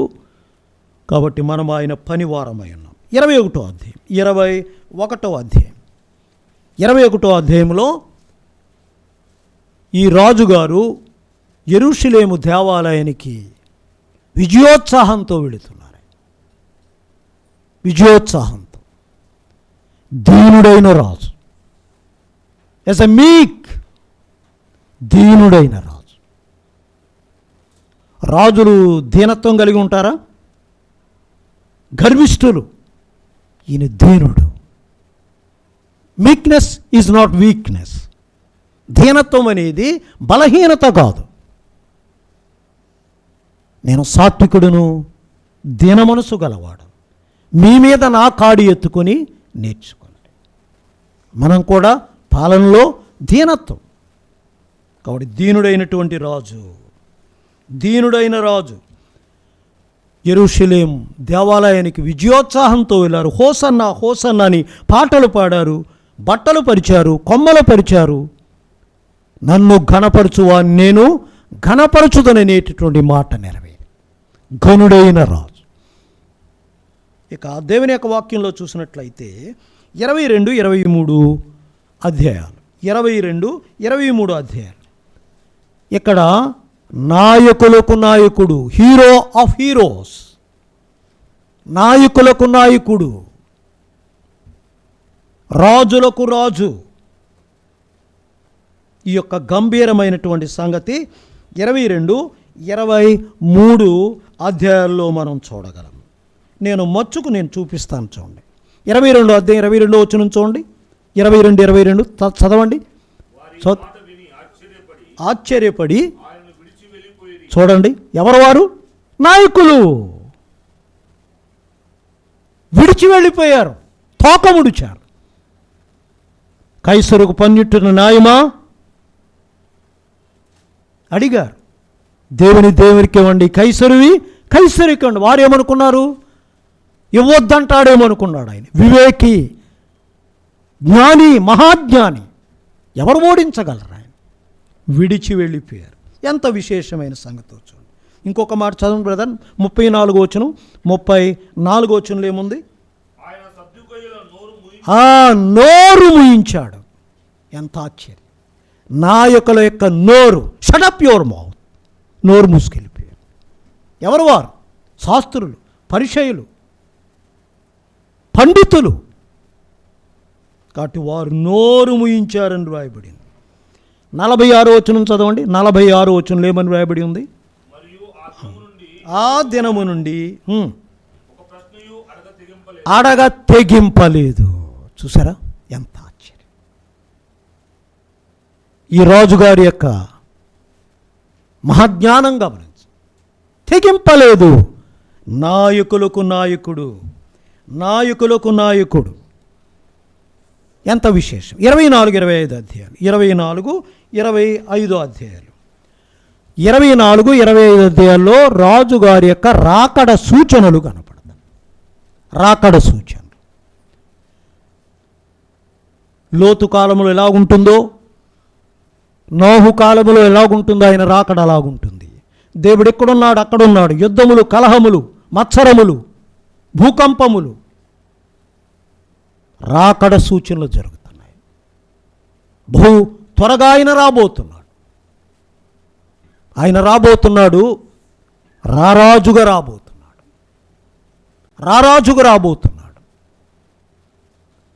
కాబట్టి మనం ఆయన పనివారమై ఉన్నాం. 21వ అధ్యాయం 21వ అధ్యాయం 21వ అధ్యాయంలో ఈ రాజుగారు యెరూషలేము దేవాలయానికి విజయోత్సాహంతో వెళుతున్నారు. విజయోత్సాహంతో. దీనుడైన రాజు, యాజ్ ఎ మీక్, దీనుడైన రాజు. రాజులు దీనత్వం కలిగి ఉంటారా? గర్విష్ఠులు. ఈయన దీనుడు. Meekness is not weakness. దీనత్వం అనేది బలహీనత కాదు. నేను సాత్వికుడును, దీన మనసు గలవాడు, మీ మీద నా కాడి ఎత్తుకొని నేర్చుకోండి. మనం కూడా పాలనలో దీనత్వం. కాబట్టి దీనుడైనటువంటి రాజు, దీనుడైన రాజు యెరూషలేము దేవాలయానికి విజయోత్సాహంతో వెళ్ళారు. హోసన్నా హోసన్నా అని పాటలు పాడారు, బట్టలు పరిచారు, కొమ్మలు పరిచారు. నన్ను ఘనపరచువా, నేను ఘనపరచుదననేటటువంటి మాట నెరవేరి ఘనుడైన రాజు. ఇక దేవుని యొక్క వాక్యంలో చూసినట్లయితే 22, 23 అధ్యాయాలు, 22, 23 అధ్యాయాలు. ఇక్కడ నాయకులకు నాయకుడు, హీరో ఆఫ్ హీరోస్, నాయకులకు నాయకుడు, రాజులకు రాజు. ఈ యొక్క గంభీరమైనటువంటి సంగతి 22, 23 అధ్యాయాల్లో మనం చూడగలం. నేను మచ్చుకు చూపిస్తాను. చూడండి 22 అధ్యాయం 22 వచనం చూడండి. 22, 22 చదవండి. ఆశ్చర్యపడి చూడండి, ఎవరు వారు? నాయకులు విడిచి వెళ్ళిపోయారు, తోక ముడిచారు. కైసరుకు పన్నిట్టున్న న్యాయమా అడిగారు. దేవునికి ఇవ్వండి, కైసరువి కైసరికి ఇవ్వండి. వారు ఏమనుకున్నారు? ఇవ్వద్దంటాడేమనుకున్నాడు ఆయన. వివేకి, జ్ఞాని, మహాజ్ఞాని, ఎవరు ఓడించగలరు? ఆయన విడిచి వెళ్ళిపోయారు. ఎంత విశేషమైన సంగతి చూడండి. ఇంకొక మాట చదవండి బ్రదర్. 34 వచనం, 34 వచనంలో ఏముంది? నోరు ముయించాడు. ఎంత ఆశ్చర్యం! నాయకుల యొక్క నోరు, షటప్ యువర్ మౌత్, నోరు మూసుకెళ్ళిపోయారు. ఎవరు వారు? శాస్త్రులు, పరిచయులు, పండితులు. కాబట్టి వారు నోరు ముయించారని రాయబడింది. 46 వచనం చదవండి. 46 వచనంలో ఏమని రాయబడి ఉంది? ఆ దినము నుండి అడగ తెగింపలేదు. చూసారా ఎంత ఆశ్చర్యం! ఈ రాజుగారి యొక్క మహాజ్ఞానం గమనించు. తెగింపలేదు. నాయకులకు నాయకుడు, నాయకులకు నాయకుడు. ఎంత విశేషం! 24, 25 అధ్యాయాలు, 24, 25 అధ్యాయాలు. 24, 25 అధ్యాయాల్లో రాజుగారి యొక్క రాకడ సూచనలు కనపడతాయి. రాకడ సూచనలు. లోతు కాలంలో ఎలాగుంటుందో, నోహు కాలంలో ఎలాగుంటుందో ఆయన రాకడ అలాగుంటుంది. దేవుడు ఎక్కడున్నాడు అక్కడున్నాడు. యుద్ధములు, కలహములు, మత్సరములు, భూకంపములు, రాకడ సూచనలు జరుగుతున్నాయి. బహు త్వరగా ఆయన రాబోతున్నాడు. ఆయన రాబోతున్నాడు. రారాజుగా రాబోతున్నాడు. రారాజుగా రాబోతున్నాడు.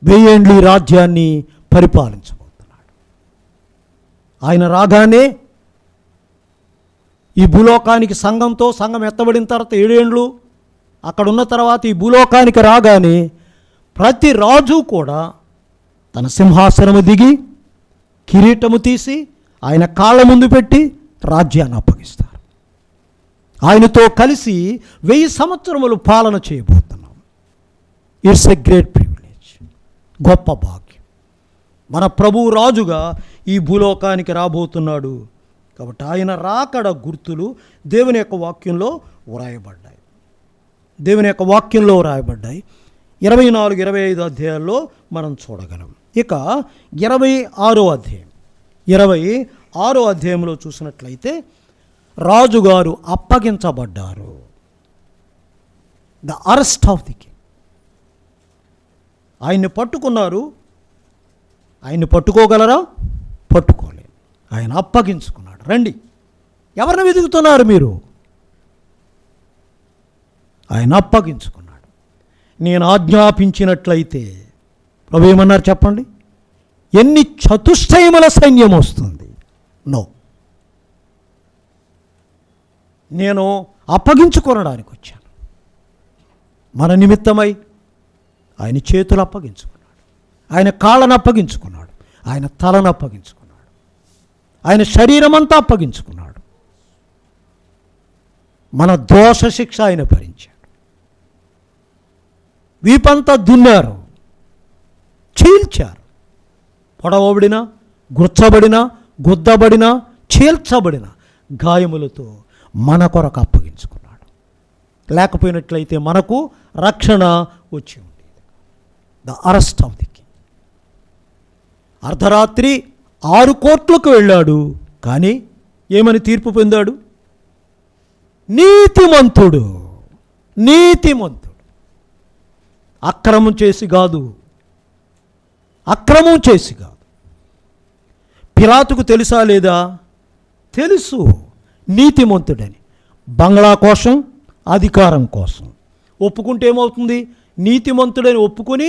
1000 ఏండ్లు ఈ రాజ్యాన్ని పరిపాలించబోతున్నాడు. ఆయన రాగానే ఈ భూలోకానికి సంఘం ఎత్తబడిన తర్వాత 7 ఏండ్లు అక్కడ ఉన్న తర్వాత ఈ భూలోకానికి రాగానే ప్రతి రాజు కూడా తన సింహాసనము దిగి కిరీటము తీసి ఆయన కాళ్ళ ముందు పెట్టి రాజ్యాన్ని అప్పగిస్తారు. ఆయనతో కలిసి 1000 సంవత్సరములు పాలన చేయబోతున్నాం. ఇట్స్ ఎ గ్రేట్ ప్రివిలేజ్, గొప్ప భాగ్యం. మన ప్రభువు రాజుగా ఈ భూలోకానికి రాబోతున్నాడు. కాబట్టి ఆయన రాకడ గుర్తులు దేవుని యొక్క వాక్యంలో వ్రాయబడ్డాయి. 24, 25 అధ్యాయాల్లో మనం చూడగలం. ఇక 26వ అధ్యాయంలో చూసినట్లయితే రాజుగారు అప్పగించబడ్డారు. The arrest of the king. ఆయన్ని పట్టుకున్నారు. ఆయన్ని పట్టుకోగలరా? పట్టుకోలేరు. ఆయన అప్పగించుకున్నాడు. రండి, ఎవరిని వెతుకుతున్నారు మీరు? ఆయన అప్పగించుకున్నాడు. నేను ఆజ్ఞాపించినట్లయితే, ప్రభు ఏమన్నారు చెప్పండి? ఎన్ని చతుష్టయముల సైన్యం వస్తుంది? నో, నేను అప్పగించుకొనడానికి వచ్చాను. మన నిమిత్తమై ఆయన చేతులు అప్పగించుకున్నాడు, ఆయన కాళ్ళను అప్పగించుకున్నాడు, ఆయన తలను అప్పగించుకున్నాడు, ఆయన శరీరం అంతా అప్పగించుకున్నాడు. మన దోష శిక్ష ఆయన భరించాడు. వీపంతా దున్నారు, చీల్చారు. పొడవబడిన, గుచ్చబడిన, గుద్దబడిన, చీల్చబడిన గాయములతో మన కొరకు అప్పగించుకున్నాడు. లేకపోయినట్లయితే మనకు రక్షణ వచ్చి ఉండేది. The arrest of the king. అర్ధరాత్రి 6 కోర్టులకు వెళ్ళాడు. కానీ ఏమని తీర్పు పొందాడు? నీతిమంతుడు. నీతిమంతుడు. అక్రమం చేసి కాదు. పిలాతుకు తెలుసా లేదా? తెలుసు నీతిమంతుడని. బంగ్లా కోసం, అధికారం కోసం ఒప్పుకుంటే ఏమవుతుంది? నీతిమంతుడని ఒప్పుకొని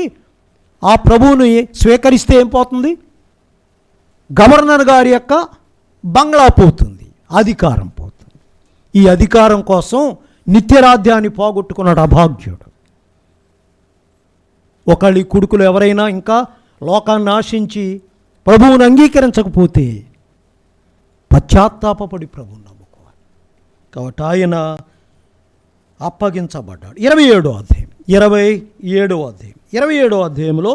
ఆ ప్రభువుని స్వీకరిస్తే ఏం పోతుంది? గవర్నర్ గారి యొక్క బంగ్లా పోతుంది, అధికారం పోతుంది. ఈ అధికారం కోసం నిత్యరాజ్యాన్ని పోగొట్టుకున్నాడు అభాగ్యుడు. ఒకళ్ళ కొడుకులు ఎవరైనా ఇంకా లోకాన్ని ఆశించి ప్రభువుని అంగీకరించకపోతే పశ్చాత్తాపపడి ప్రభువుని నమ్ముకోవాలి. కాబట్టి ఆయన అప్పగించబడ్డాడు. 27వ అధ్యాయంలో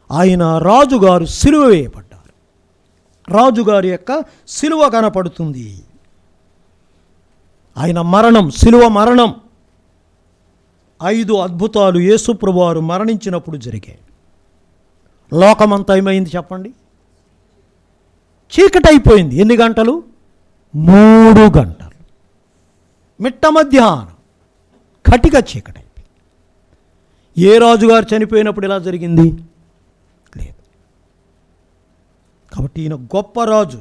ఆయన రాజుగారు సిలువ వేయబడ్డారు. రాజుగారి యొక్క సిలువ కనపడుతుంది. ఆయన మరణం, సిలువ మరణం. 5 అద్భుతాలు యేసుప్రభువారు మరణించినప్పుడు జరిగాయి. లోకమంతా ఏమైంది చెప్పండి? చీకటైపోయింది. ఎన్ని గంటలు? 3 గంటలు. మిట్ట మధ్యాహ్నం కటిక చీకటైపోయింది. ఏ రాజుగారు చనిపోయినప్పుడు ఇలా జరిగింది? లేదు. కాబట్టి ఈయన గొప్ప రాజు.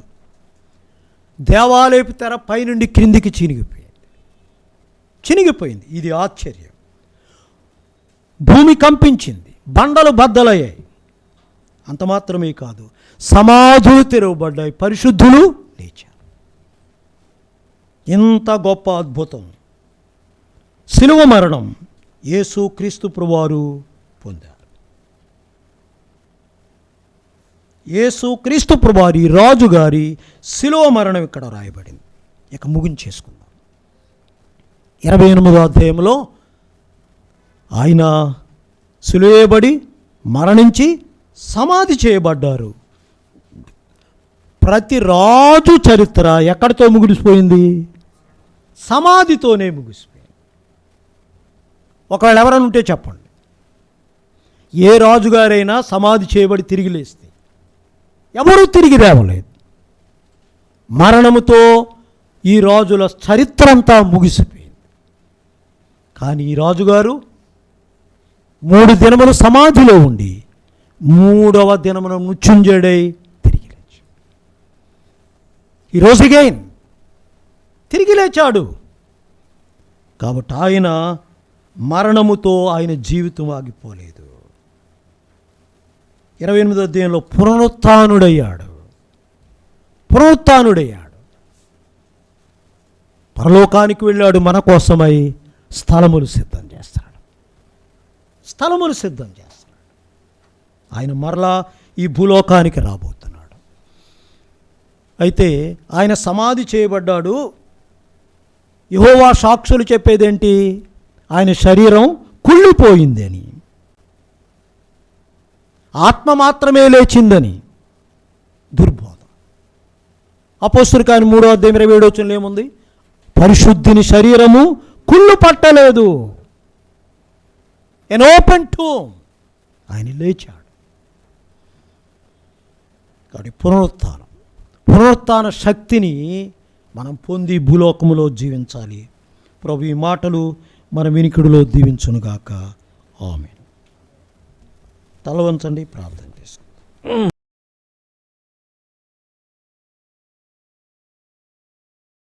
దేవాలయపు తెర పైనుండి క్రిందికి చినిగిపోయింది. ఇది ఆశ్చర్యం. భూమి కంపించింది, బండలు బద్దలయ్యాయి. అంత మాత్రమే కాదు, సమాధులు తెరవబడ్డాయి, పరిశుద్ధులు లేచారు. ఇంత గొప్ప అద్భుతం సిలువ మరణం యేసు క్రీస్తు ప్రభువారు పొందారు. యేసు క్రీస్తు ప్రభువారి రాజుగారి సిలువ మరణం ఇక్కడ రాయబడింది. ఇక ముగించేసుకుందాం. 28వ అధ్యాయంలో ఆయన సిలువేయబడి మరణించి సమాధి చేయబడ్డారు. ప్రతి రాజు చరిత్ర ఎక్కడితో ముగిసిపోయింది? సమాధితోనే ముగిసిపోయింది. ఒకవేళ ఎవరైనా ఉంటే చెప్పండి, ఏ రాజుగారైనా సమాధి చేయబడి తిరిగి లేస్తే? ఎవరూ తిరిగి లేవలేదు. మరణముతో ఈ రాజుల చరిత్ర అంతా ముగిసిపోయింది. కానీ ఈ రాజుగారు 3 దినములు సమాధిలో ఉండి 3వ దినమున మృత్యుంజయుడై తిరిగి లేచాడు. ఈరోజు అగైన్ తిరిగి లేచాడు. కాబట్టి ఆయన మరణముతో ఆయన జీవితం ఆగిపోలేదు. 28వ అధ్యాయంలో పునరుత్థానుడయ్యాడు. పరలోకానికి వెళ్ళాడు, మన కోసమై స్థలములు సిద్ధం చేస్తాడు. ఆయన మరలా ఈ భూలోకానికి రాబోతున్నాడు. అయితే ఆయన సమాధి చేయబడ్డాడు. యెహోవా సాక్షులు చెప్పేదేంటి? ఆయన శరీరం కుళ్ళిపోయింది అని, ఆత్మ మాత్రమే లేచిందని దుర్బోధ. అపోస్తలుల కార్యం 3వ అధ్యాయం 27వ వచనంలో ఏముంది? పరిశుద్ధిని శరీరము కుళ్ళు పట్టలేదు. ఎన్ ఓపెన్ టూమ్, ఆయన లేచాడు. కాబట్టి పునరుత్థాన శక్తిని మనం పొంది భూలోకములో జీవించాలి. ప్రభు ఈ మాటలు మన వినికిడిలో దీవించునుగాక. ఆమేన్. తల వంచండి, ప్రార్థన చేసుకుందాం.